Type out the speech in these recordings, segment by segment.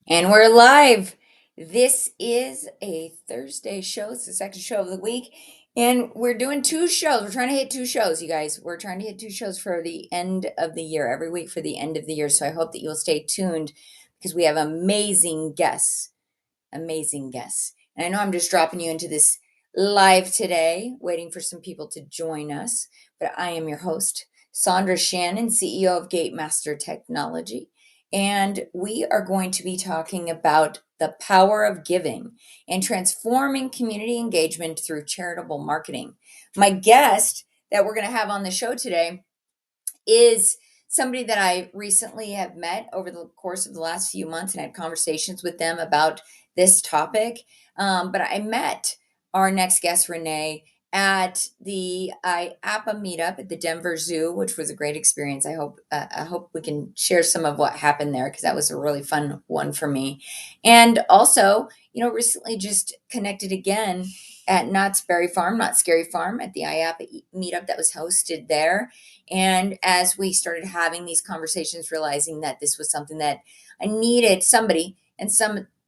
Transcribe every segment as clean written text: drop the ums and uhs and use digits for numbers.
And we're live. This is a Thursday show. It's the second show of the week. And we're doing two shows. We're trying to hit two shows, you guys. We're trying to hit two shows for the end of the year, every week for the end of the year. So I hope that you'll stay tuned because we have amazing guests. Amazing guests. And I know I'm just dropping you into this live today, waiting for some people to join us. But I am your host, Sondra Shannon, CEO of Gatemaster Technology. And we are going to be talking about the power of giving and transforming community engagement through charitable marketing. My guest that we're going to have on the show today is somebody that I recently have met over the course of the last few months and had conversations with them about this topic. But I met our next guest, Renee, at the IAPA meetup at the Denver Zoo, which was a great experience. I hope we can share some of what happened there because that was a really fun one for me. And also, recently just connected again at Knott's Berry Farm, Not Scary Farm, at the IAPA meetup that was hosted there. And as we started having these conversations, realizing that this was something that I needed somebody and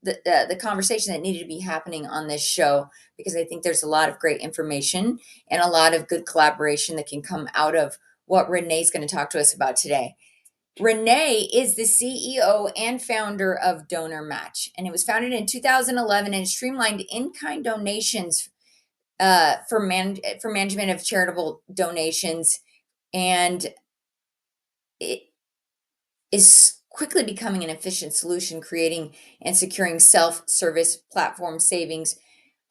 the conversation that needed to be happening on this show, because I think there's a lot of great information and a lot of good collaboration that can come out of what Renee's going to talk to us about today. Renee is the CEO and founder of Donor Match, and it was founded in 2011 and streamlined in-kind donations for management of charitable donations, and it is quickly becoming an efficient solution, creating and securing self-service platform savings,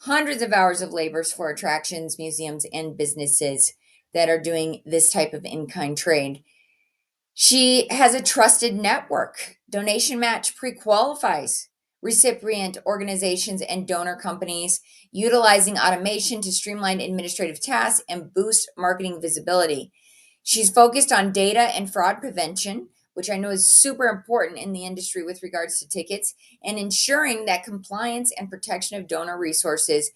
hundreds of hours of labor for attractions, museums, and businesses that are doing this type of in-kind trade. She has a trusted network. Donation Match pre-qualifies recipient organizations and donor companies, utilizing automation to streamline administrative tasks and boost marketing visibility. She's focused on data and fraud prevention, which I know is super important in the industry with regards to tickets, and ensuring that compliance and protection of donor resources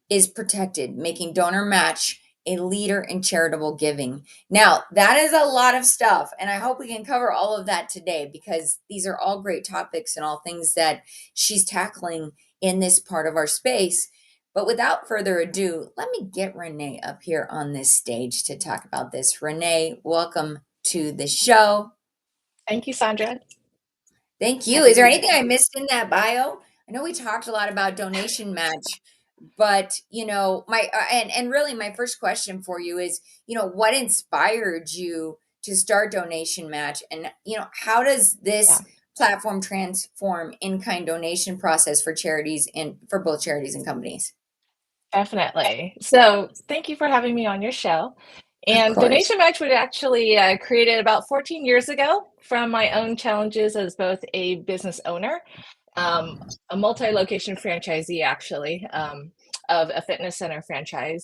is protected, making Donor Match a leader in charitable giving. Now, that is a lot of stuff, and I hope we can cover all of that today because these are all great topics and all things that she's tackling in this part of our space. But without further ado, let me get Renee up here on this stage to talk about this. Renee, welcome to the show. Thank you, Sondra. Thank you. Happy Is to there be anything here. I missed in that bio? I know we talked a lot about Donation Match, but my and really my first question for you is, what inspired you to start Donation Match, and how does Yeah, this platform transform in-kind donation process for charities and for both charities and companies? definitely. So thank you for having me on your show. Of And course. Donation Match was actually created about 14 years ago from my own challenges as both a business owner, um, a multi-location franchisee, actually, of a fitness center franchise,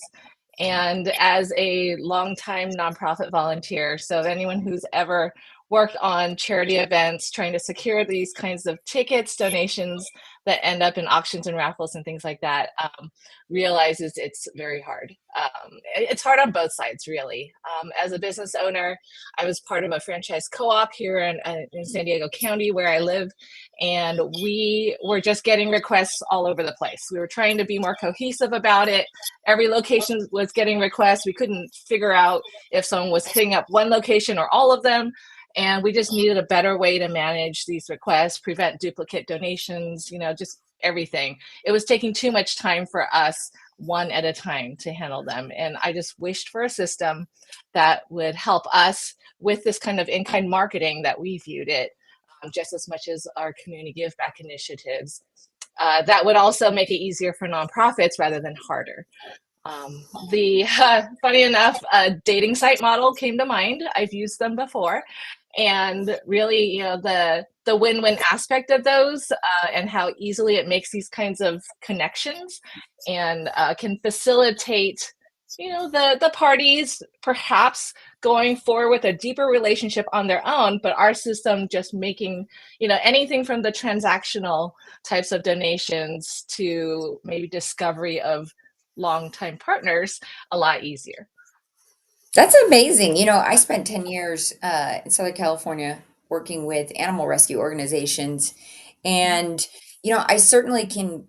and as a longtime nonprofit volunteer. So anyone who's ever worked on charity events, trying to secure these kinds of tickets, donations that end up in auctions and raffles and things like that, realizes it's very hard. It's hard on both sides, really. As a business owner, I was part of a franchise co-op here in San Diego County where I live, and we were just getting requests all over the place. We were trying to be more cohesive about it. Every location was getting requests. We couldn't figure out if someone was hitting up one location or all of them. And we just needed a better way to manage these requests, prevent duplicate donations, just everything. It was taking too much time for us one at a time to handle them. And I just wished for a system that would help us with this kind of in-kind marketing that we viewed it, just as much as our community give back initiatives. That would also make it easier for nonprofits rather than harder. The Funny enough, a dating site model came to mind. I've used them before, and really, the win-win aspect of those, and how easily it makes these kinds of connections and can facilitate the parties perhaps going forward with a deeper relationship on their own, but our system just making anything from the transactional types of donations to maybe discovery of longtime partners a lot easier. That's amazing. I spent 10 years in Southern California working with animal rescue organizations. And, I certainly can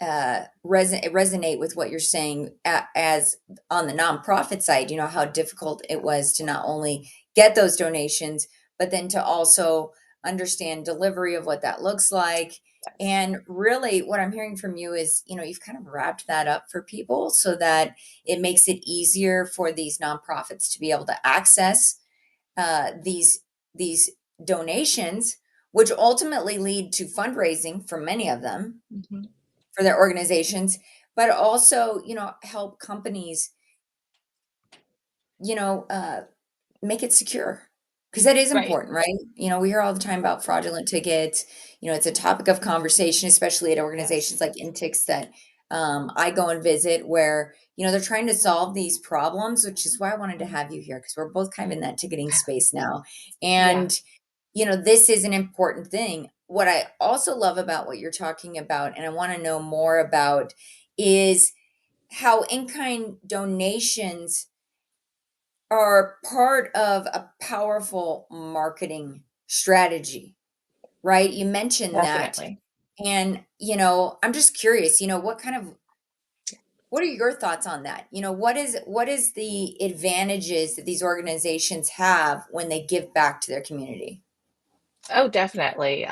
resonate with what you're saying as on the nonprofit side, how difficult it was to not only get those donations, but then to also understand delivery of what that looks like. Yes. And really, what I'm hearing from you is, you've kind of wrapped that up for people so that it makes it easier for these nonprofits to be able to access these donations, which ultimately lead to fundraising for many of them Hmm. for their organizations, but also, help companies, you know, uh, make it secure because that is Right. important, right? We hear all the time about fraudulent tickets. It's a topic of conversation, especially at Yes. organizations like Intix that I go and visit, where they're trying to solve these problems, which is why I wanted to Mhm. have you here because we're both kind of in that ticketing space now. Yeah, And this is an important thing. What I also love about what you're talking about, and I want to know more about, is how in-kind donations are part of a powerful marketing strategy, right? You mentioned that. definitely. And, I'm just curious, what are your thoughts on that? What is the advantages that these organizations have when they give back to their community? Oh, definitely.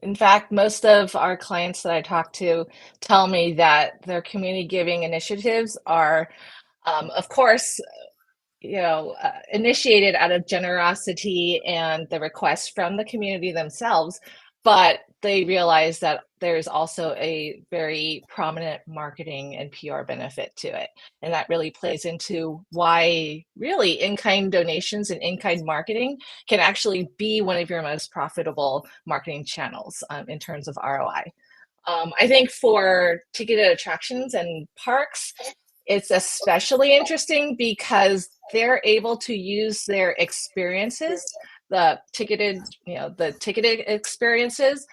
In fact, most of our clients that I talk to tell me that their community giving initiatives are, of course, initiated out of generosity and the request from the community themselves, but they realize that there's also a very prominent marketing and PR benefit to it. And that really plays into why really in-kind donations and in-kind marketing can actually be one of your most profitable marketing channels in terms of ROI. I think for ticketed attractions and parks, it's especially interesting because they're able to use their experiences, the ticketed experiences,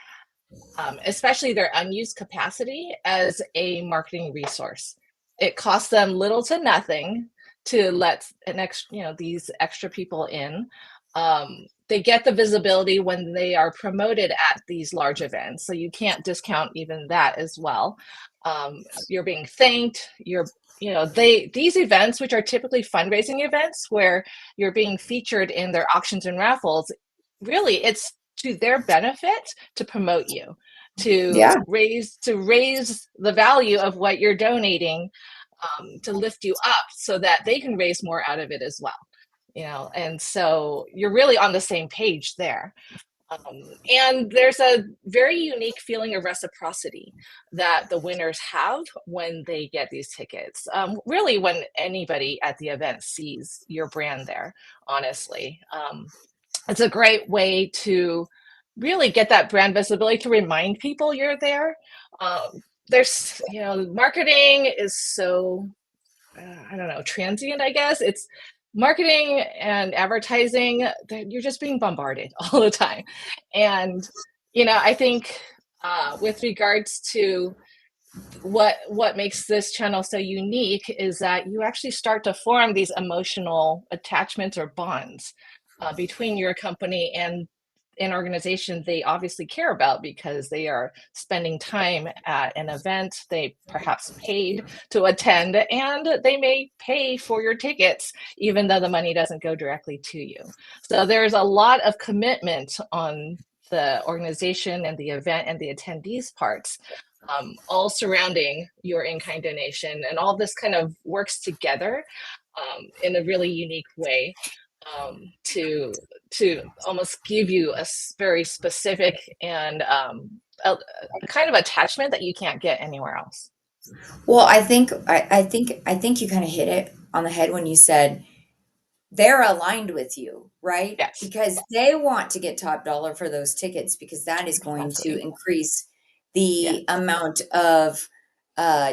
especially their unused capacity, as a marketing resource. It costs them little to nothing to let these extra people in. They get the visibility when they are promoted at these large events, so you can't discount even that as well. You're being thanked. These events, which are typically fundraising events, where you're being featured in their auctions and raffles, really it's to their benefit to promote you, Yeah. to raise the value of what you're donating, to lift you up so that they can raise more out of it as well. And so you're really on the same page there. And there's a very unique feeling of reciprocity that the winners have when they get these tickets. Really, when anybody at the event sees your brand there, honestly. It's a great way to really get that brand visibility, to remind people you're there. Marketing is so, I don't know, transient, I guess. It's marketing and advertising that you're just being bombarded all the time. And, I think with regards to what makes this channel so unique is that you actually start to form these emotional attachments or bonds between your company and an organization they obviously care about, because they are spending time at an event they perhaps paid to attend, and they may pay for your tickets even though the money doesn't go directly to you. So there's a lot of commitment on the organization and the event and the attendees parts, all surrounding your in-kind donation, and all this kind of works together in a really unique way, to almost give you a very specific and a kind of attachment that you can't get anywhere else. Well, I think you kind of hit it on the head when you said they're aligned with you, right? Yes, Because they want to get top dollar for those tickets because that is going to exactly. increase Yes. the amount of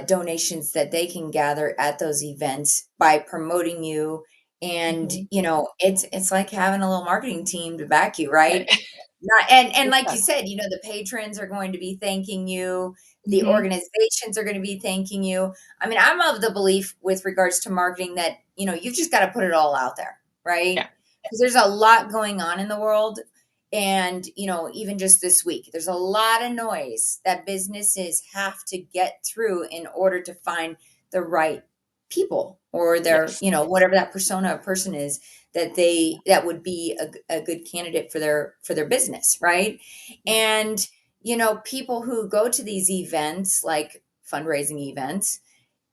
donations that they can gather at those events by promoting you. And Hmm. it's like having a little marketing team to back you, Right. right? Not, and like you Exactly. said, the patrons are going to be thanking you. The Hmm. organizations are going to be thanking you. I mean, I'm of the belief with regards to marketing that, you've just got to put it all out there, right? Yeah. Because there's a lot going on in the world. And, even just this week, there's a lot of noise that businesses have to get through in order to find the right people, or their, Yes. whatever that persona of person is that would be a good candidate for their business, right? And, people who go to these events, like fundraising events,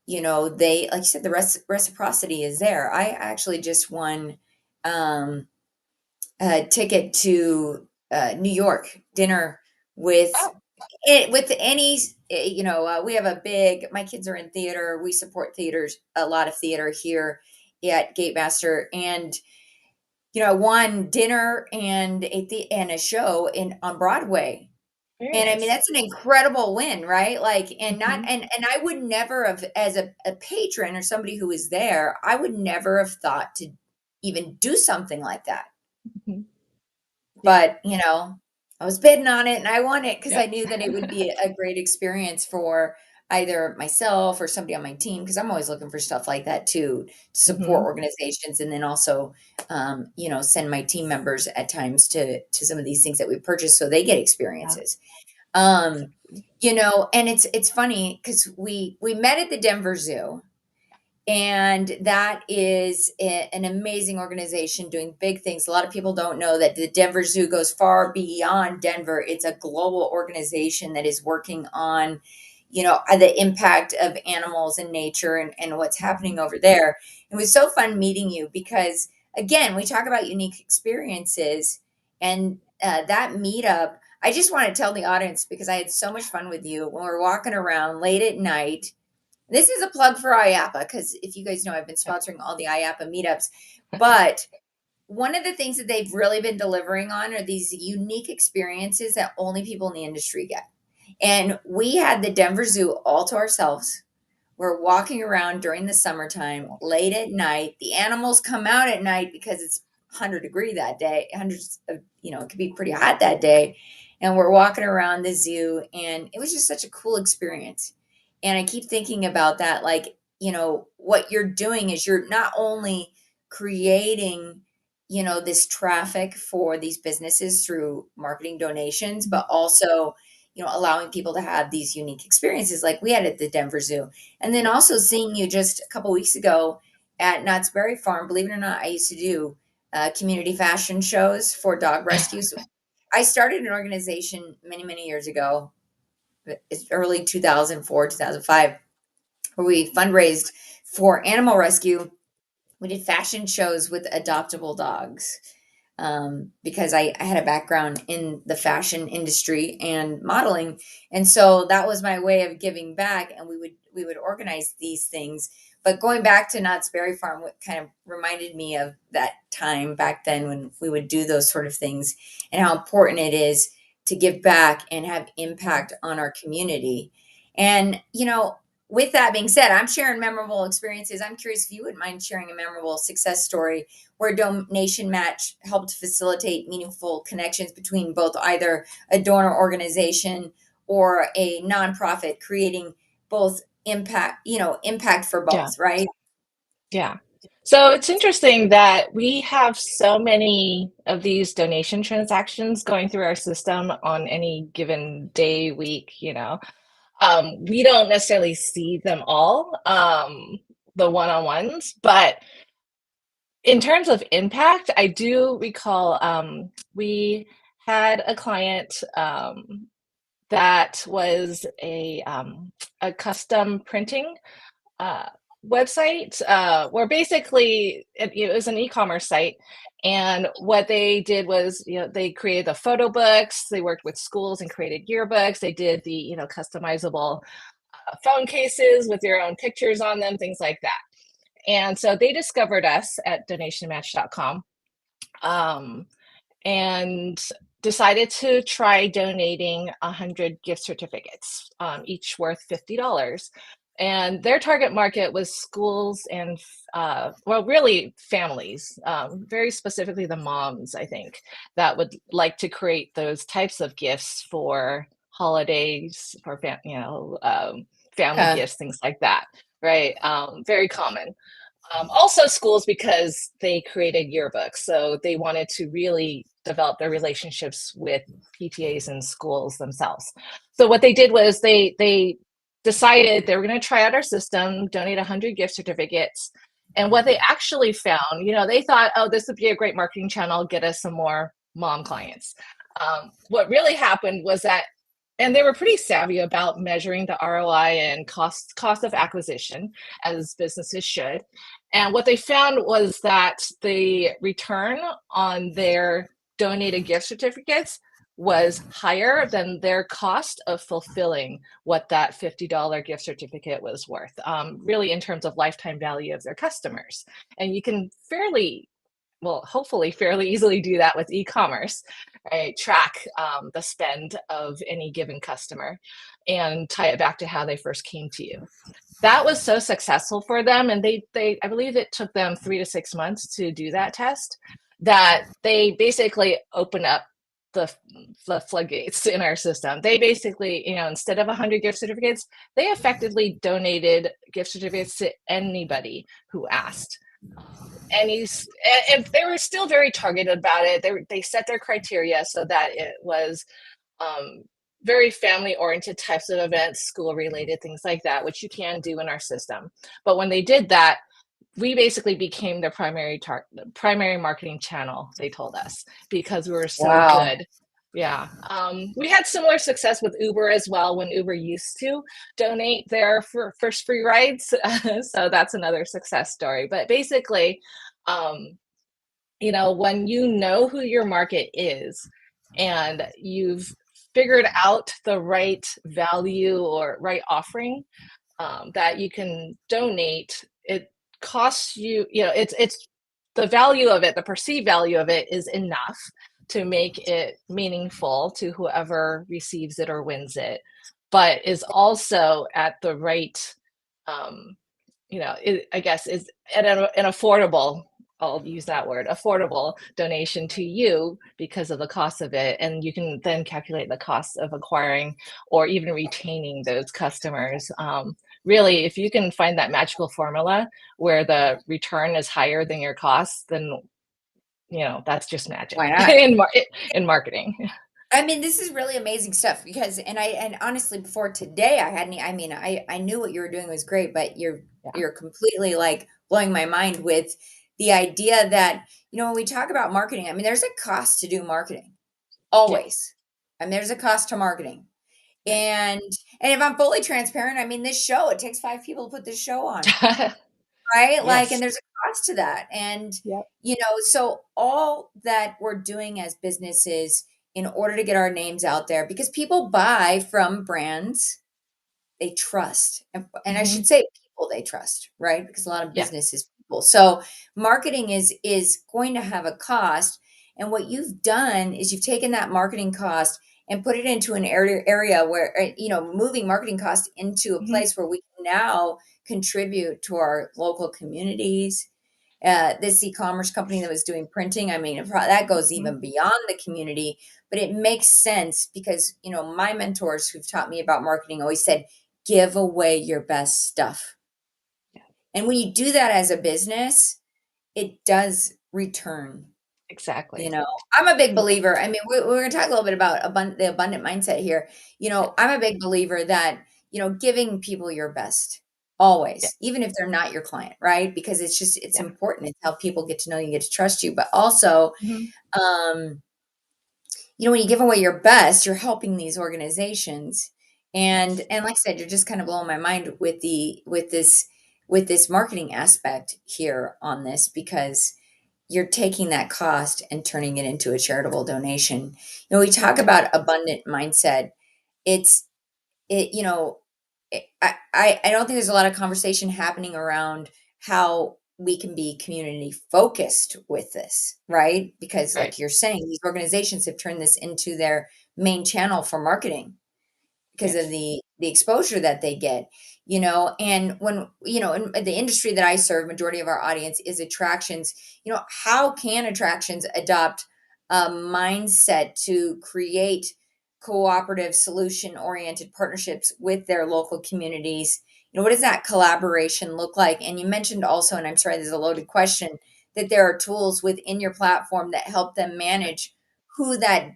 they, like you said, the reciprocity is there. I actually just won um a ticket to New York dinner with Oh, with any, we have a big, my kids are in theater. We support theaters, a lot of theater here at Gatemaster. And, one dinner and and a show on Broadway. very And I mean, nice. that's an incredible win, right? Like, and not, Hmm. and I would never have, as a patron or somebody who was there, I would never have thought to even do something like that. Hmm. Yeah. But, I was bidding on it and I won it because Yeah. I knew that it would be a great experience for either myself or somebody on my team. Because I'm always looking for stuff like that too, to support Hmm. organizations, and then also, send my team members at times to some of these things that we purchase so they get Yeah. experiences. And it's funny because we met at the Denver Zoo, and that is an amazing organization doing big things. A lot of people don't know that the Denver Zoo goes far beyond Denver. It's a global organization that is working on, the impact of animals and nature, and what's Hmm. happening over there. It was so fun meeting you because, again, we talk about unique experiences, and that meetup. I just want to tell the audience, because I had so much fun with you when we were walking around late at night. This is a plug for IAPA, because if you guys know, I've been Yeah. sponsoring all the IAPA meetups. But one of the things that they've really been delivering on are these unique experiences that only people in the industry get. And we had the Denver Zoo all to ourselves. We're walking around during the summertime, late at night. The animals come out at night because it's 100-degree that day. Hundreds of, it could be pretty hot that day. And we're walking around the zoo, and it was just such a cool experience. And I keep thinking about that, like, what you're doing is you're not only creating, this traffic for these businesses through marketing donations, Mhm. but also, allowing people to have these unique experiences like we had at the Denver Zoo. And then also seeing you just a couple weeks ago at Knott's Berry Farm. Believe it or not, I used to do community fashion shows for dog rescues. I started an organization many, many years ago. It's early 2004, 2005, where we fundraised for animal rescue. We did fashion shows with adoptable dogs, because I had a background in the fashion industry and modeling, and so that was my way of giving back. And we would organize these things. But going back to Knott's Berry Farm, what kind of reminded me of that time back then when we would do those sort of things, and how important it is to give back and have impact on our community. And, with that being said, I'm sharing memorable experiences. I'm curious if you wouldn't mind sharing a memorable success story where donation match helped facilitate meaningful connections between both either a donor organization or a nonprofit, creating both impact for Yeah. both, right? Yeah. So it's interesting that we have so many of these donation transactions going through our system on any given day, week, we don't necessarily see them all, the one-on-ones, but in terms of impact, I do recall we had a client that was a custom printing uh, website where basically it was an e-commerce site. And what they did was, they created the photo books, they worked with schools and created yearbooks, they did the, customizable phone cases with your own pictures on them, things like that. And so they discovered us at donationmatch.com, um, and decided to try donating 100 gift certificates, each worth $50. And their target market was schools and, well, really families, very specifically the moms, I think, that would like to create those types of gifts for holidays, for family Yeah. gifts, things like that, right? Very common. Also schools, because they created yearbooks. So they wanted to really develop their relationships with PTAs and schools themselves. So what they did was they decided they were going to try out our system, donate 100 gift certificates. And what they actually found, they thought, oh, this would be a great marketing channel, get us some more mom clients. What really happened was that, and they were pretty savvy about measuring the ROI and cost of acquisition, as businesses should. And what they found was that the return on their donated gift certificates was higher than their cost of fulfilling what that $50 gift certificate was worth, really in terms of lifetime value of their customers. And you can hopefully fairly easily do that with e-commerce, right? Track the spend of any given customer and tie it back to how they first came to you. That was so successful for them, and they I believe it took them 3 to 6 months to do that test, that they basically open up the floodgates in our system. They basically, instead of 100 gift certificates, they effectively donated gift certificates to anybody who asked. And they were still very targeted about it. They set their criteria so that it was very family oriented types of events, school related, things like that, which you can do in our system. But when they did that, we basically became their primary marketing channel, they told us, because we were so Wow. good. Yeah. We had similar success with Uber as well, when Uber used to donate their first free rides. So that's another success story. But basically, when you know who your market is and you've figured out the right value or right offering that you can donate, it costs you, it's the value of it, the perceived value of it is enough to make it meaningful to whoever receives it or wins it, but is also at the right, I guess is at an affordable, I'll use that word, affordable donation to you because of the cost of it. And you can then calculate the cost of acquiring or even retaining those customers. Really, if you can find that magical formula where the return is higher than your cost, then that's just magic Why not? in marketing. I mean, this is really amazing stuff because, and honestly, before today, I hadn't, I mean, I knew what you were doing was great, but Yeah. you're completely like blowing my mind with the idea that, when we talk about marketing, I mean, there's a cost to do marketing Yeah. always. And there's a cost to marketing. Right. And if I'm fully transparent, I mean, this show, it takes 5 people to put this show on. Right? Like, and Yes. there's a cost to that. And, Yep. so all that we're doing as businesses in order to get our names out there, because people buy from brands they trust. And I Hmm. should say people they trust, right? Because a lot of Yeah. business is people. So marketing is going to have a cost. And what you've done is you've taken that marketing cost and put it into an area where, moving marketing costs into a Hmm. place where we can now contribute to our local communities. This e-commerce company that was doing printing, I mean, that goes Hmm. even beyond the community, but it makes sense because, my mentors who've taught me about marketing always said, give away your best stuff. Yeah. And when you do that as a business, it does return. Exactly. I'm a big Yeah. believer. I mean, we're going to talk a little bit about the abundant mindset here. Yeah. I'm a big believer that, giving people your best Yeah. always, even if they're not your client, right? Because it's Yeah. important. It's how people get to know you, get to trust you. But also, Hmm. um, when you give away your best, you're helping these organizations. And Yes. and like I said, you're just kind of blowing my mind with this marketing aspect here on this because you're taking that cost and turning it into a charitable donation. We talk Yeah. about abundant mindset. It's it, you know, I don't think there's a lot of conversation happening around how we can be community focused with this, right? Because Right. like you're saying, these organizations have turned this into their main channel for marketing because of Yes. the exposure that they get, and when, in the industry that I serve, majority of our audience is attractions. How can attractions adopt a mindset to create cooperative solution oriented partnerships with their local communities what does that collaboration look like? And you mentioned also, and I'm sorry, this is a loaded question, that there are tools within your platform that help them manage who that,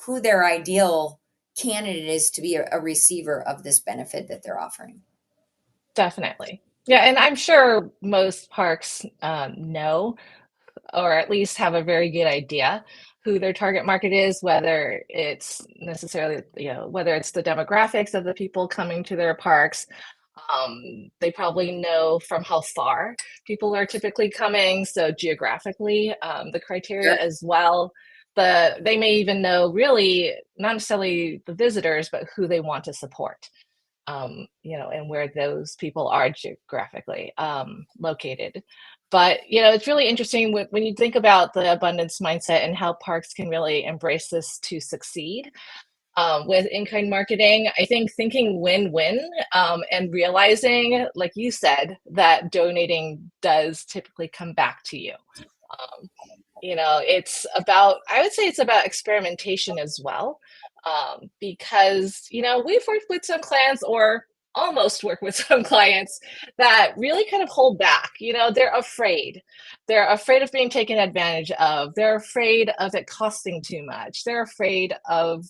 who their ideal candidate is to be a receiver of this benefit that they're offering. Definitely. Yeah, and I'm sure most parks know, or at least have a very good idea who their target market is, whether it's necessarily, whether it's the demographics of the people coming to their parks. They probably know from how far people are typically coming, so geographically, the criteria Sure. as well. They may even know really not necessarily the visitors, but who they want to support, and where those people are geographically located. But it's really interesting when you think about the abundance mindset and how parks can really embrace this to succeed. With in-kind marketing, I think thinking win-win, and realizing, like you said, that donating does typically come back to you. Um, I would say it's about experimentation as well, because we've worked with some clients, or almost work with some clients, that really kind of hold back. They're afraid of being taken advantage of. They're afraid of it costing too much. They're afraid of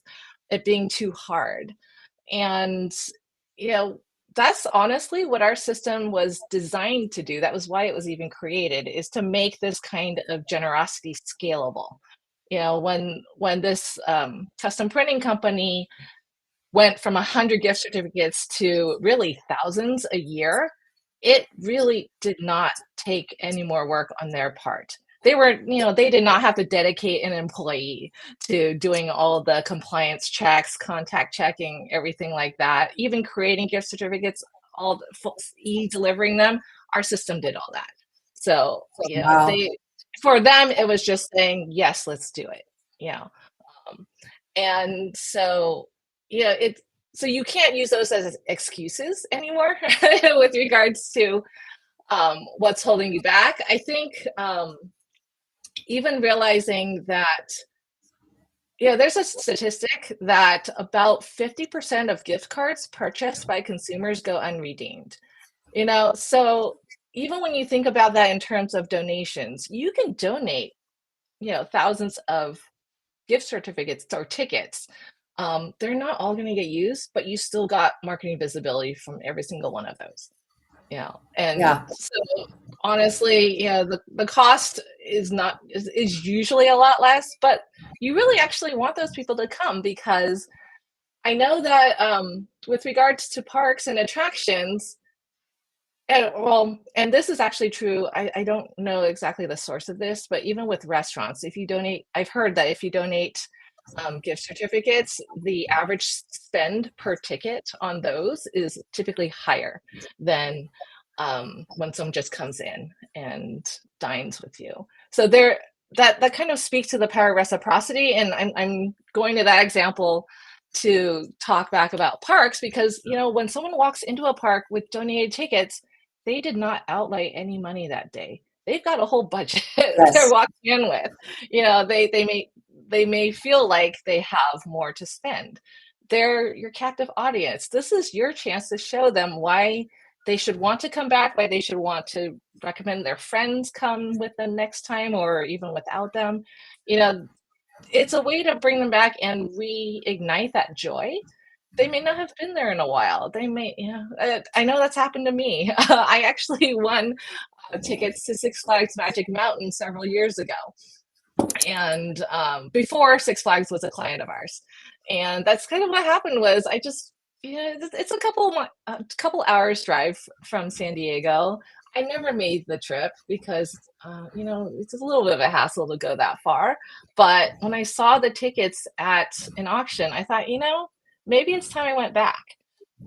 it being too hard. And you know that's honestly what our system was designed to do. That was why it was even created, is to make this kind of generosity scalable. When this custom printing company went from 100 gift certificates to really thousands a year, it really did not take any more work on their part. They did not have to dedicate an employee to doing all the compliance checks, contact checking, everything like that, even creating gift certificates, delivering them. Our system did all that. So, Wow. for them, it was just saying, yes, let's do it. You know, um, and so, it so you can't use those as excuses anymore with regards to what's holding you back. I think even realizing that, there's a statistic that about 50% of gift cards purchased by consumers go unredeemed. So even when you think about that in terms of donations, you can donate, thousands of gift certificates or tickets. They're not all going to get used, but you still got marketing visibility from every single one of those. And Yeah. so honestly, the cost is usually a lot less, but you really actually want those people to come, because I know that with regards to parks and attractions, and this is actually true. I don't know exactly the source of this, but even with restaurants, if you donate, I've heard that if you donate gift certificates, the average spend per ticket on those is typically higher than when someone just comes in and dines with you. So that kind of speaks to the power of reciprocity. And I'm going to that example to talk back about parks, because when someone walks into a park with donated tickets, they did not outlay any money that day. They've got a whole budget they're Yes. walking in with. They may feel like they have more to spend. They're your captive audience. This is your chance to show them why they should want to come back, why they should want to recommend their friends come with them next time, or even without them. It's a way to bring them back and reignite that joy. They may not have been there in a while. They may, I know that's happened to me. I actually won tickets to Six Flags Magic Mountain several years ago, and before Six Flags was a client of ours. And that's kind of what happened. Was I just, it's a couple hours drive from San Diego. I never made the trip because it's a little bit of a hassle to go that far. But when I saw the tickets at an auction, I thought, maybe it's time I went back.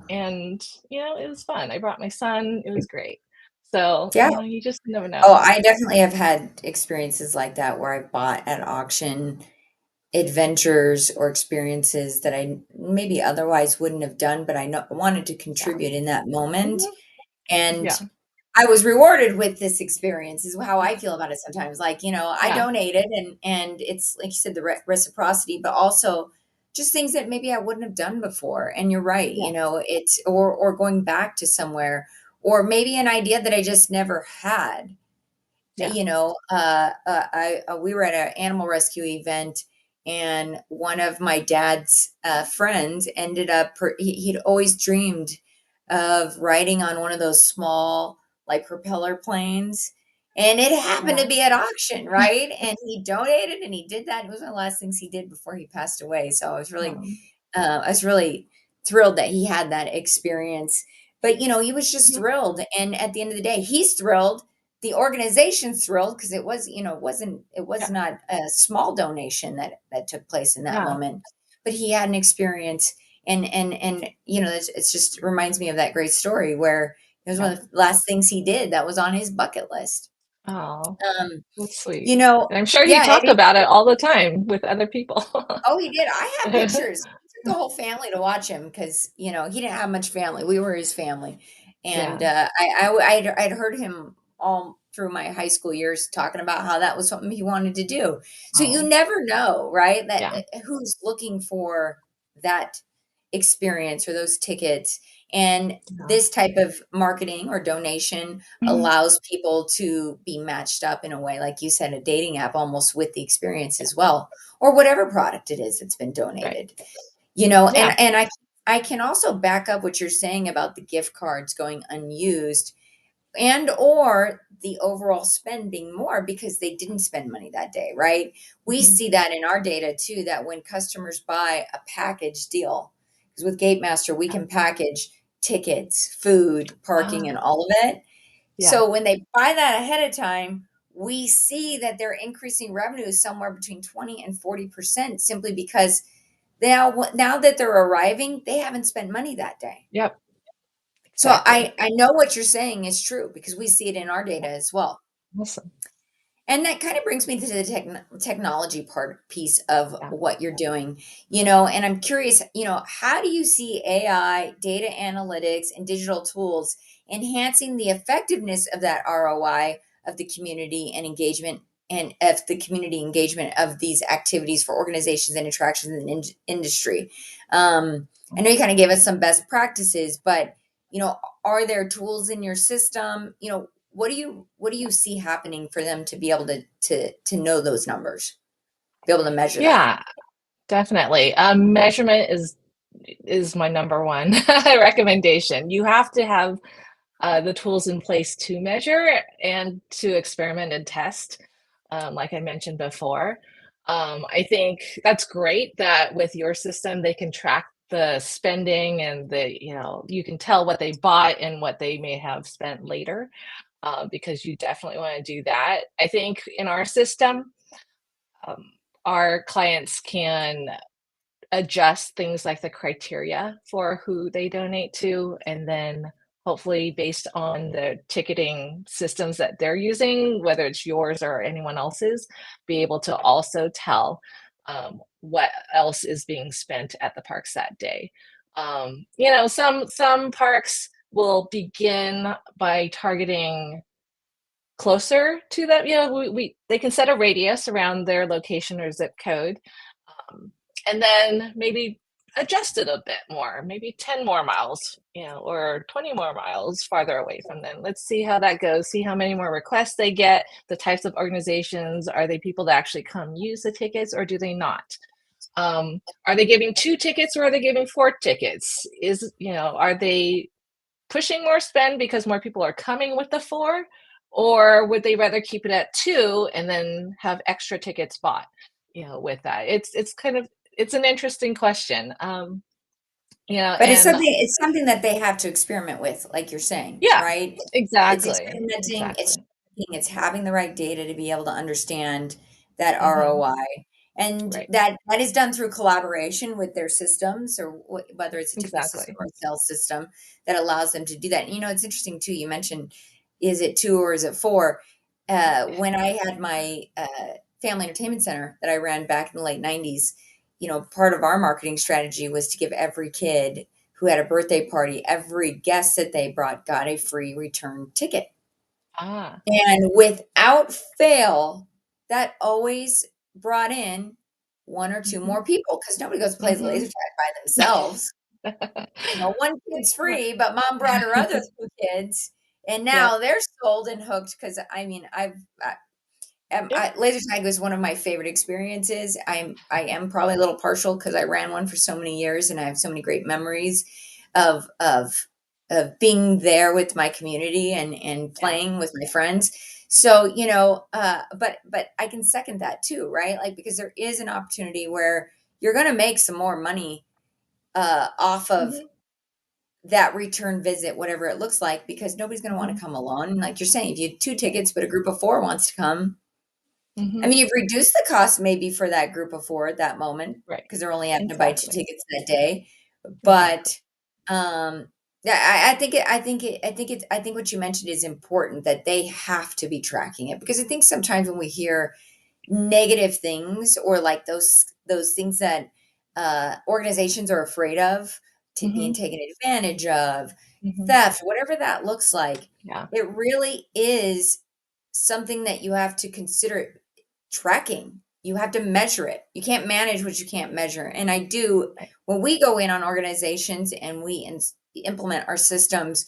And it was fun. I brought my son. It was great. So Yeah. you just never Oh, know. I definitely have had experiences like that where I bought at auction adventures or experiences that I maybe otherwise wouldn't have done, but I know wanted to Yeah. contribute in that moment. Mhm. And Yeah. I was rewarded with this experience is how I feel about it sometimes. Like, I Yeah. donated and it's like you said, the reciprocity, but also just things that maybe I wouldn't have done before. And you're right, Yeah. it's or going back to somewhere, or maybe an idea that I just never had. Yeah. We were at an animal rescue event, and one of my dad's friends ended up, he'd always dreamed of riding on one of those small, like propeller planes. And it happened to Yeah. be at auction, right? And he donated and he did that. It was one of the last things he did before he passed away. So Um, I was really thrilled that he had that experience. But he was just mhm. thrilled. And at the end of the day, he's thrilled. The organization's thrilled because it was Yeah. not a small donation that took place in that Yeah. moment. But he had an experience, and it's just reminds me of that great story where it was one Yeah. of the last things he did that was on his bucket list. Oh, Um, that's sweet. you know, And I'm sure he yeah, talked about it all the time with other people. oh, he did. I have pictures. He took the whole family to watch him because, he didn't have much family. We were his family. And Yeah. I'd heard him all through my high school years talking about how that was something he wanted to do. So you Oh, never know, right? That yeah. who's looking for that experience or those tickets. And Yeah. this type of marketing or donation Mhm. allows people to be matched up in a way, like you said, a dating app almost with the experience Yeah. as well, or whatever product it is that's been Right. donated. Yeah. And I can also back up what you're saying about the gift cards going unused and or the overall spend being more because they didn't spend money that day, right? We Mhm. see that in our data too, that when customers buy a package deal, because with Gatemaster we Yeah. can package tickets, food, parking, Ah, and all of it. yeah. So when they buy that ahead of time, we see that they're increasing revenue somewhere between 20 and 40% simply because now that they're arriving, they haven't spent money that day. Yep. So Exactly. I know what you're saying is true because we see it in our Yeah. data as well. Awesome. And that kind of brings me to the technology part piece of Yeah. what you're doing, and I'm curious, how do you see AI, data analytics, and digital tools enhancing the effectiveness of that ROI of the community and engagement and of the community engagement of these activities for organizations and attractions in the industry? I know you kind of gave us some best practices, but are there tools in your system? What do you see happening for them to be able to know those numbers, be able to measure that? Yeah, definitely. Measurement is my number one recommendation. You have to have the tools in place to measure and to experiment and test, like I mentioned before. I think that's great that with your system, they can track the spending and you can tell what they bought and what they may have spent later, because you definitely want to do that. I think in our system, um, our clients can adjust things like the criteria for who they donate to, and then hopefully based on the ticketing systems that they're using, whether it's yours or anyone else's, be able to also tell what else is being spent at the parks that day. Some parks will begin by targeting closer to them. They can set a radius around their location or zip code, um, and then maybe adjust it a bit more, maybe 10 more miles, or 20 more miles farther away from them. Let's see how that goes, see how many more requests they get, the types of organizations. Are they people that actually come use the tickets, or do they not? Are they giving 2 tickets, or are they giving 4 tickets? Are they pushing more spend because more people are coming with the 4, or would they rather keep it at 2 and then have extra tickets bought, with that? It's an interesting question. But it's And something that they have to experiment with, like you're saying, yeah, right? It's exactly. experimenting, Exactly. it's having the right data to be able to understand that Hmm. ROI. And Right. that is done through collaboration with their systems, or whether it's a ticketing system Exactly. or a sales system that allows them to do that. And, it's interesting too. You mentioned, is it 2 or is it 4? When I had my family entertainment center that I ran back in the late 90s, part of our marketing strategy was to give every kid who had a birthday party, every guest that they brought got a free return ticket. Ah, And without fail, that always brought in one or two Mhm. more people because nobody goes plays laser Mhm. tag by themselves. One kid's Right. free, but mom brought her other two kids, and Yep. now they're sold and hooked. Because I mean, Yep. laser tag was one of my favorite experiences. I am probably a little partial because I ran one for so many years, and I have so many great memories of being there with my community and Yeah. playing with my friends. So but I can second that too, right? Like because there is an opportunity where you're going to make some more money off of Mhm. that return visit, whatever it looks like, because nobody's going to want to Mhm. come alone. Like you're saying, if you had two tickets, but a group of four wants to come, I Mhm. mean, you've reduced the cost maybe for that group of 4 at that moment Right. because they're only having to buy 2 Exactly. tickets that day. Exactly. But, yeah, I think what you mentioned is important that they have to be tracking it because I think sometimes when we hear negative things or like those things that, organizations are afraid of being Mhm. taken advantage of, Mhm. theft, whatever that looks like, Yeah. it really is something that you have to consider tracking. You have to measure it. You can't manage what you can't measure. And I do, Right. when we go in on organizations and we implement our systems,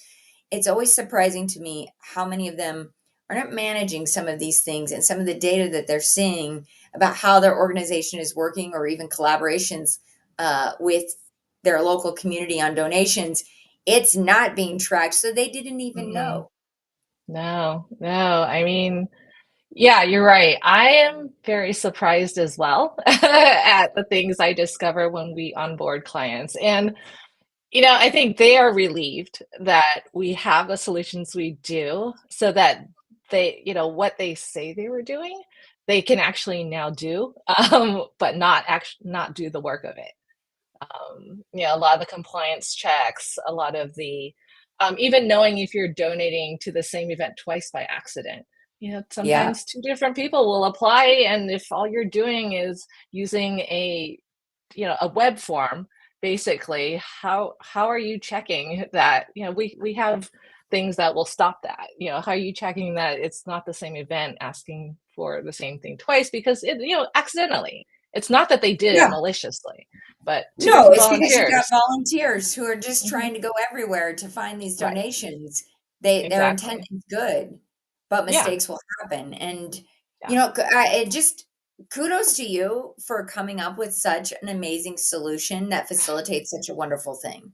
it's always surprising to me how many of them are not managing some of these things and some of the data that they're seeing about how their organization is working or even collaborations with their local community on donations. It's not being tracked. So they didn't even Mm-mm. know. No, no. I mean, yeah, you're right. I am very surprised as well at the things I discover when we onboard clients. And, I think they are relieved that we have the solutions we do so that what they say they were doing, they can actually now do, but not do the work of it. A lot of the compliance checks, a lot of the even knowing if you're donating to the same event twice by accident. Yeah. Sometimes two different people will apply, and if all you're doing is using a web form, basically, how are you checking that? We have things that will stop that. How are you checking that it's not the same event asking for the same thing twice because accidentally. It's not that they did it Yeah. maliciously, but two No, different it's because you've got volunteers. volunteers who are just Mhm. trying to go everywhere to find these Right. donations. Their intent Exactly. is good, but Yeah. mistakes will happen. And Yeah. it just kudos to you for coming up with such an amazing solution that facilitates such a wonderful thing. Thank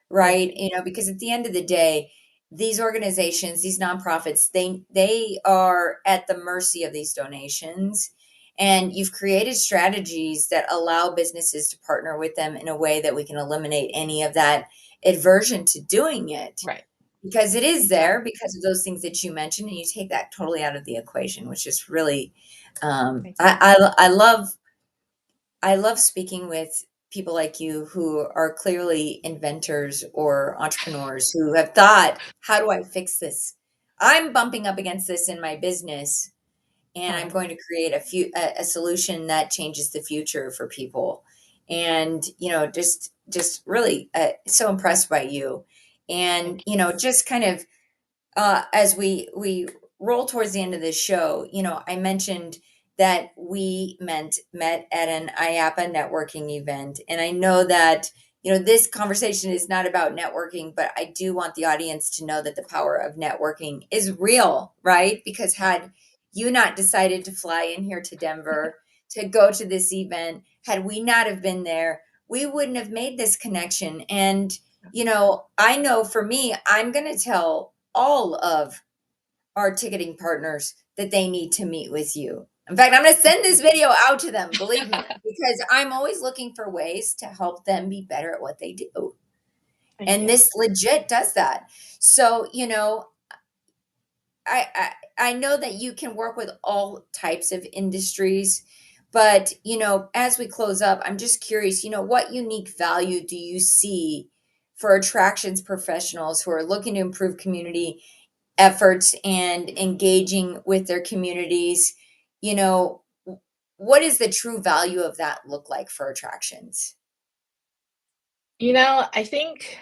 Right? you. Because at the end of the day, these organizations, these nonprofits, they are at the mercy of these donations. And you've created strategies that allow businesses to partner with them in a way that we can eliminate any of that aversion to doing it Right. because it is there Exactly. because of those things that you mentioned, and you take that totally out of the equation, which is really, Thank you. I love speaking with people like you who are clearly inventors or entrepreneurs who have thought, how do I fix this? I'm bumping up against this in my business and I'm Huh. going to create a solution that changes the future for people. And just really so impressed by you. And Thank you. just kind of as we roll towards the end of this show, I mentioned that we met at an IAPA networking event, and I know that this conversation is not about networking, but I do want the audience to know that the power of networking is real, right? Because had you not decided to fly in here to Denver to go to this event, had we not have been there, we wouldn't have made this connection. And I know for me, I'm going to tell all of our ticketing partners that they need to meet with you. In fact, I'm going to send this video out to them, believe me, because I'm always looking for ways to help them be better at what they do. Thank And you. this legit does that. So, I know that you can work with all types of industries, but as we close up, I'm just curious, what unique value do you see for attractions professionals who are looking to improve community efforts and engaging with their communities? You know, what is the true value of that look like for attractions? I think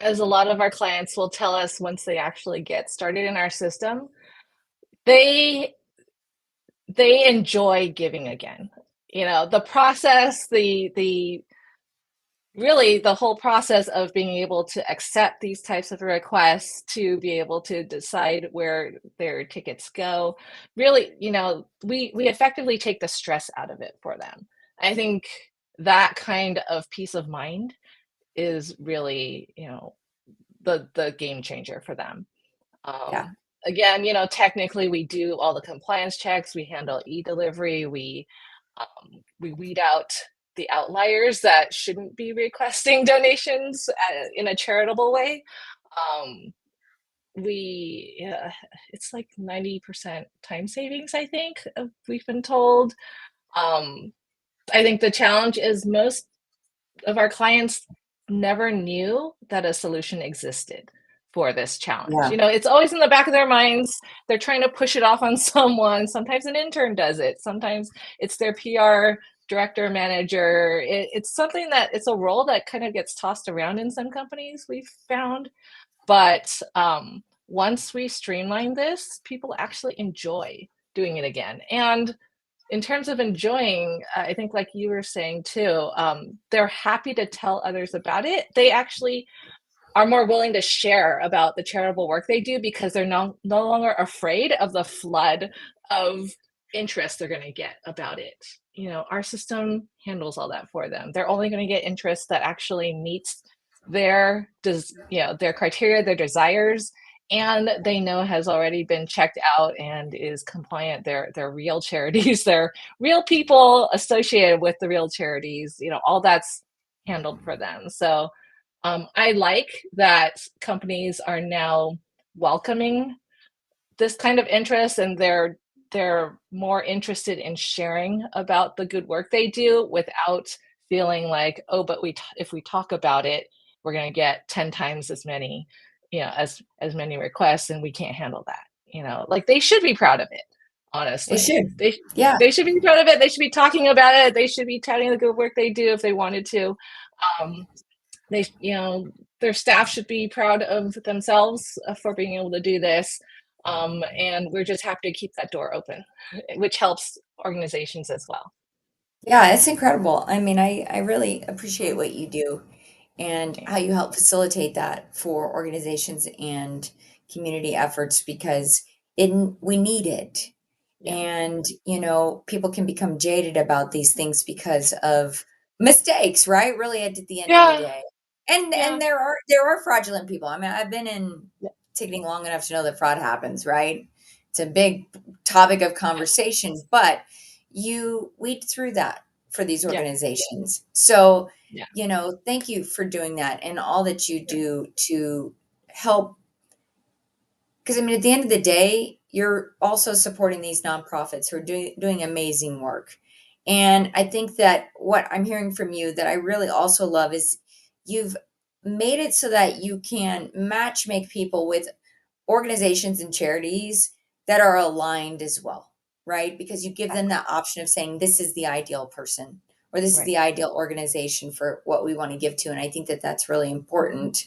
as a lot of our clients will tell us once they actually get started in our system, they they enjoy giving again. the process, the really the whole process of being able to accept these types of requests, to be able to decide where their tickets go, really, we effectively take the stress out of it for them. I think that kind of peace of mind is really, the game changer for them. Yeah. Again, technically we do all the compliance checks, we handle e-delivery, we weed out the outliers that shouldn't be requesting donations in a charitable way. Um, it's like 90% time savings, I think, we've been told. Um, I think the challenge is most of our clients never knew that a solution existed for this challenge. Yeah. It's always in the back of their minds. They're trying to push it off on someone. Sometimes an intern does it. Sometimes it's their PR director, manager. It's something that it's a role that kind of gets tossed around in some companies, we've found. But once we streamline this, people actually enjoy doing it again. And in terms of enjoying, I think like you were saying too, they're happy to tell others about it. They actually are more willing to share about the charitable work they do because they're no longer afraid of the flood of interest they're going to get about it. Our system handles all that for them. They're only going to get interest that actually meets their criteria, their desires, and they know has already been checked out and is compliant. They're real charities. They're real people associated with the real charities. All that's handled for them. So I like that companies are now welcoming this kind of interest, and they're more interested in sharing about the good work they do without feeling like, oh, but if we talk about it, we're going to get 10 times as many, as many requests, and we can't handle that. Like they should be proud of it. They Honestly, should. they Yeah. they should be proud of it. They should be talking about it. They should be touting the good work they do if they wanted to. Um, they their staff should be proud of themselves for being able to do this, and we're just happy to keep that door open, which helps organizations as well. Yeah, it's incredible. I mean, I really appreciate what you do and how you help facilitate that for organizations and community efforts because we need it. Yeah, And, people can become jaded about these things because of mistakes, right? Really at the end of the yeah, day. And yeah, there are fraudulent people. I mean, I've been in yeah, ticketing long enough to know that fraud happens, right? It's a big topic of conversation, but you weed through that for these yeah, organizations. So, yeah, thank you for doing that and all that you yeah. do to help. Because I mean, at the end of the day, you're also supporting these nonprofits who are doing amazing work. And I think that what I'm hearing from you that I really also love is you've made it so that you can match make people with organizations and charities that are aligned as well, right? Because you give them Exactly. that option of saying, this is the ideal person or this is Right. the ideal organization for what we want to give to. And I think that that's really important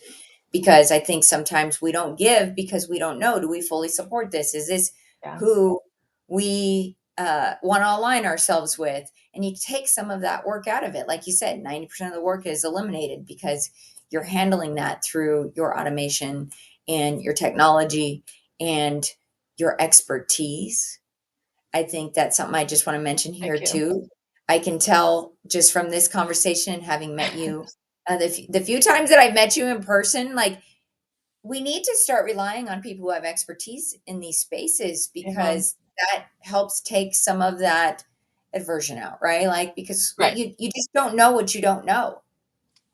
because I think sometimes we don't give because we don't know, do we fully support this? Is this Yeah. who we want to align ourselves with? And you take some of that work out of it. Like you said, 90% of the work is eliminated because you're handling that through your automation and your technology and your expertise. I think that's something I just want to mention here Thank you. too. I can tell just from this conversation, having met you, the few times that I've met you in person, like we need to start relying on people who have expertise in these spaces Yeah. because that helps take some of that aversion out, right? Like because Right. you just don't know what you don't know.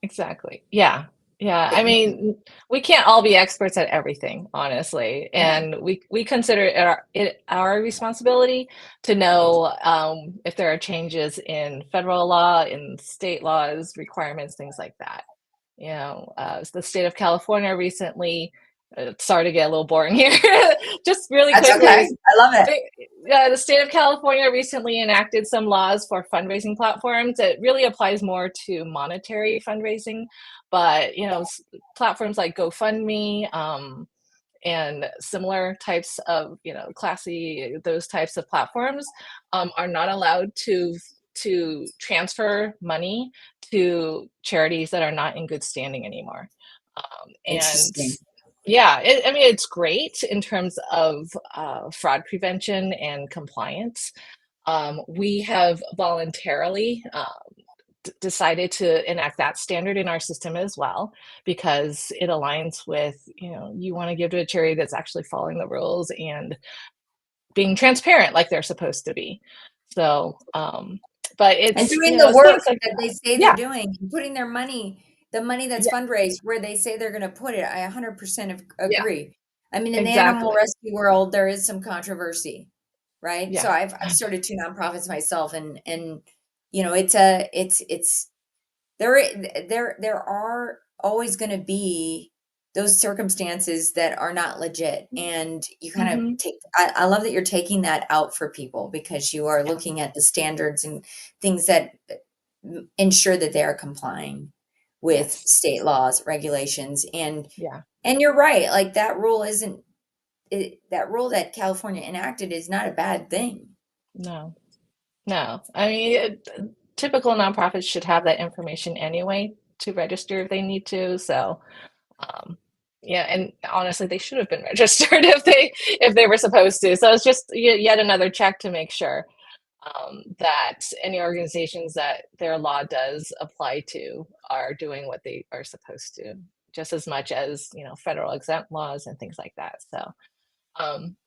Exactly. Yeah. Yeah. I It- mean, we can't all be experts at everything, honestly. yeah, And we consider it our responsibility to know if there are changes in federal law, in state laws, requirements, things like that. The state of California recently, sorry to get a little boring here, just really that's quickly, okay. I love it. the state of California recently enacted some laws for fundraising platforms. It really applies more to monetary fundraising, but platforms like GoFundMe, and similar types of, Classy, those types of platforms, are not allowed to transfer money to charities that are not in good standing anymore. And Interesting. yeah, I mean, it's great in terms of fraud prevention and compliance. We have voluntarily decided to enact that standard in our system as well, because it aligns with, you want to give to a charity that's actually following the rules and being transparent like they're supposed to be. So, but And it's, doing the it's work things like that they that. say they're Yeah. doing, and putting their money, the money that's Yeah. fundraised where they say they're going to put it. I 100% Yeah. agree. I mean, in the animal Exactly. rescue world, there is some controversy, right? So Yeah. I've started two nonprofits myself, and it's there are always going to be those circumstances that are not legit, and you kind of Mm-hmm. take I love that you're taking that out for people, because you are Yeah. looking at the standards and things that ensure that they are complying with Yes. state laws, regulations, Yeah. and you're right, like that rule isn't that rule that California enacted is not a bad thing. No. No. I mean, typical nonprofits should have that information anyway to register if they need to. So, um, yeah, and honestly, they should have been registered if they were supposed to. So it's just yet another check to make sure that any organizations that their law does apply to are doing what they are supposed to, just as much as federal exempt laws and things like that. So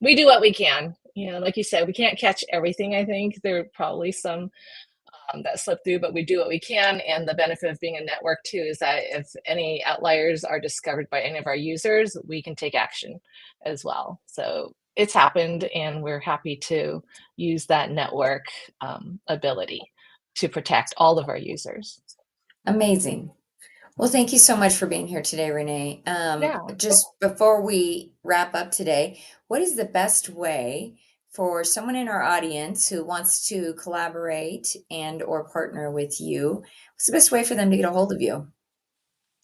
we do what we can. Like you said, we can't catch everything. I think there are probably some that slip through, but we do what we can. And the benefit of being a network too is that if any outliers are discovered by any of our users, we can take action as well. So it's happened, and we're happy to use that network ability to protect all of our users. Amazing. Well, thank you so much for being here today, Renee. Yeah. Just before we wrap up today, what is the best way for someone in our audience who wants to collaborate and or partner with you? What's the best way for them to get a hold of you?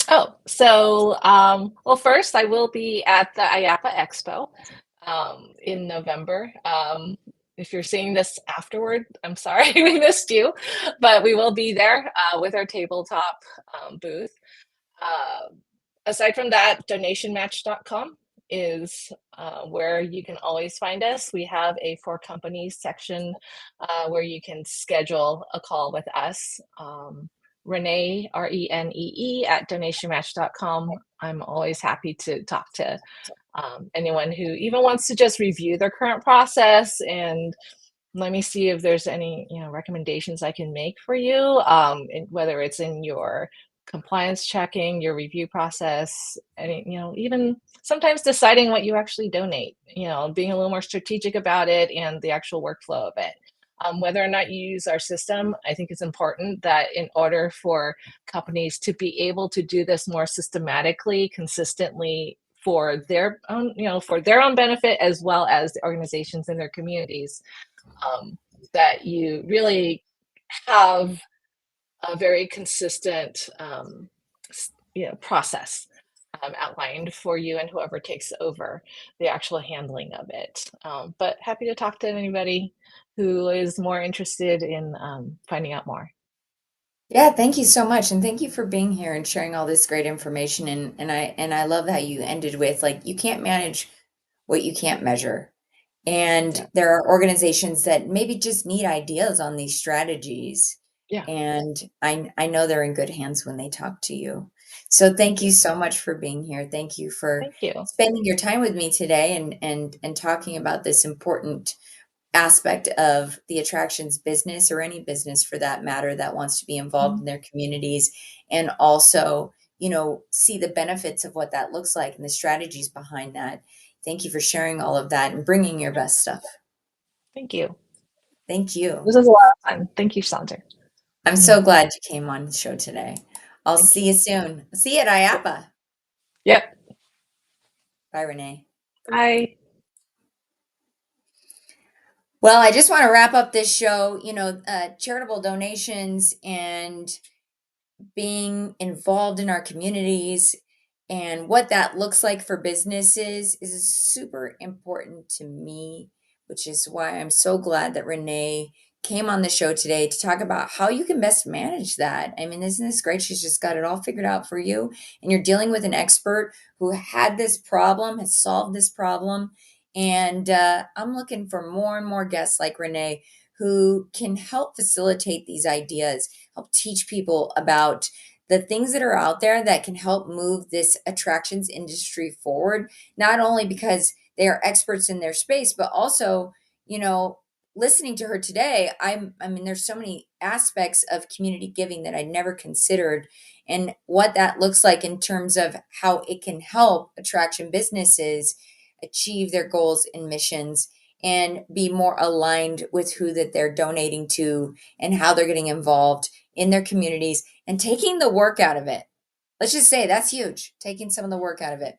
Oh, so well, first I will be at the IAPA Expo in November. If you're seeing this afterward, I'm sorry we missed you, but we will be there with our tabletop booth. Uh, Aside from that, donationmatch.com is where you can always find us. We have a for companies section where you can schedule a call with us. Renee, Renee at donationmatch.com. I'm always happy to talk to anyone who even wants to just review their current process and let me see if there's any recommendations I can make for you, whether it's in your compliance checking, your review process, and even sometimes deciding what you actually donate, being a little more strategic about it and the actual workflow of it. Whether or not you use our system, I think it's important that in order for companies to be able to do this more systematically, consistently for their own, for their own benefit, as well as the organizations in their communities, that you really have a very consistent process outlined for you and whoever takes over the actual handling of it. But happy to talk to anybody who is more interested in finding out more. Yeah, thank you so much, and thank you for being here and sharing all this great information. And I love how you ended with, like, you can't manage what you can't measure. Yeah. And there are organizations that maybe just need ideas on these strategies. Yeah. And I know they're in good hands when they talk to you. So Thank thank you. you so much for being here. Thank you for Thank you. spending your time with me today, and talking about this important aspect of the attractions business, or any business for that matter, that wants to be involved Mhm. in their communities, and also, see the benefits of what that looks like and the strategies behind that. Thank you for sharing all of that and bringing your best stuff. Thank you. Thank you. This is a lot of fun. Thank you, Sondra. I'm Mhm. so glad you came on the show today. I'll Thank you. see you soon. See you at IAPA. Yep. Bye, Renee. Bye. Well, I just want to wrap up this show. Charitable donations and being involved in our communities and what that looks like for businesses is super important to me, which is why I'm so glad that Renee came on the show today to talk about how you can best manage that. I mean, isn't this great? She's just got it all figured out for you. And you're dealing with an expert who had this problem, has solved this problem. And I'm looking for more and more guests like Renee who can help facilitate these ideas, help teach people about the things that are out there that can help move this attractions industry forward, not only because they are experts in their space, but also, you know, listening to her today, I mean, there's so many aspects of community giving that I never considered and what that looks like in terms of how it can help attraction businesses achieve their goals and missions and be more aligned with who that they're donating to and how they're getting involved in their communities and taking the work out of it. Let's just say that's huge, taking some of the work out of it.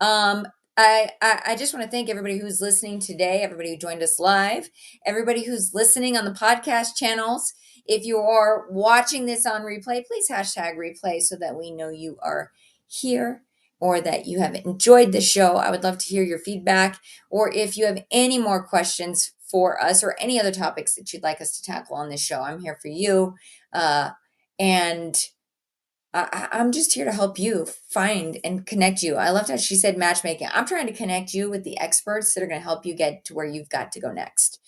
Um, I just want to thank everybody who's listening today, everybody who joined us live, everybody who's listening on the podcast channels. If you are watching this on replay, please hashtag replay so that we know you are here or that you have enjoyed the show. I would love to hear your feedback, or if you have any more questions for us or any other topics that you'd like us to tackle on this show, I'm here for you. And I'm just here to help you find and connect you. I loved how she said matchmaking. I'm trying to connect you with the experts that are going to help you get to where you've got to go next.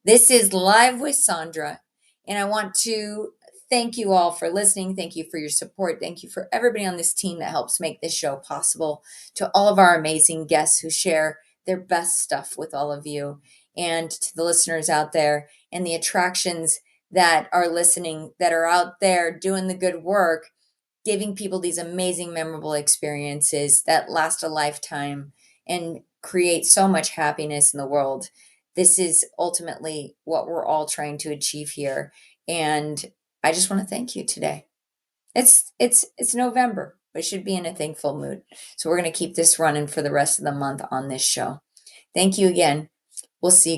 This is Live with Sondra, and I want to thank you all for listening. Thank you for your support. Thank you for everybody on this team that helps make this show possible, to all of our amazing guests who share their best stuff with all of you, and to the listeners out there and the attractions that are listening, that are out there doing the good work, giving people these amazing, memorable experiences that last a lifetime and create so much happiness in the world. This is ultimately what we're all trying to achieve here. And I just want to thank you today. It's November. We should be in a thankful mood. So we're going to keep this running for the rest of the month on this show. Thank you again. We'll see you.